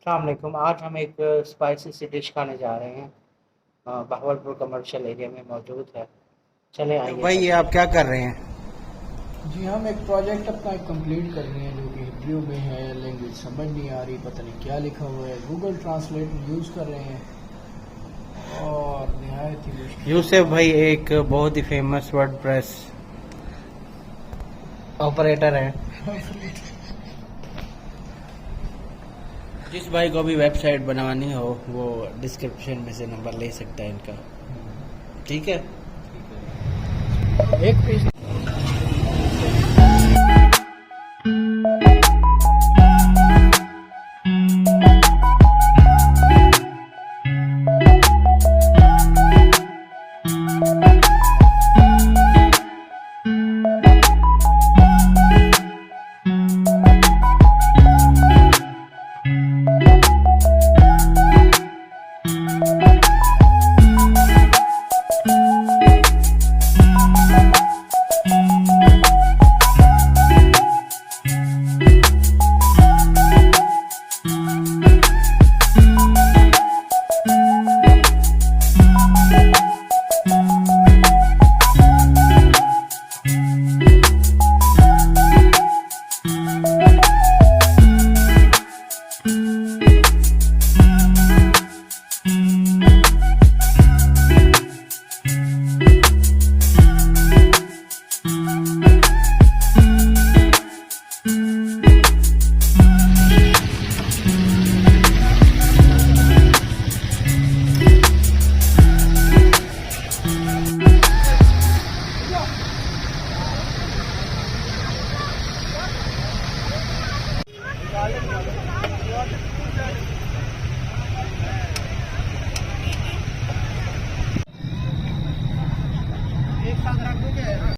अस्सलाम वालेकुम। आज हम एक स्पाइसी सी डिश खाने जा रहे हैं। बहावलपुर कमर्शियल एरिया में मौजूद है। चलें तो आइए भाई ये चलते आप हैं। क्या कर रहे हैं? जी हम एक प्रोजेक्ट अपना कंप्लीट कर रहे हैं जो कि हिब्रू में है। लैंग्वेज समझ नहीं आ रही, पता नहीं क्या लिखा हुआ है। गूगल ट्रांसलेट यूज़ कर रहे हैं और नहायत ही मुश्किल। यूसुफ भाई एक बहुत ही फेमस वर्डप्रेस ऑपरेटर है। जिस भाई को भी वेबसाइट बनवानी हो वो डिस्क्रिप्शन में से नंबर ले सकता है इनका। ठीक है। एक पेज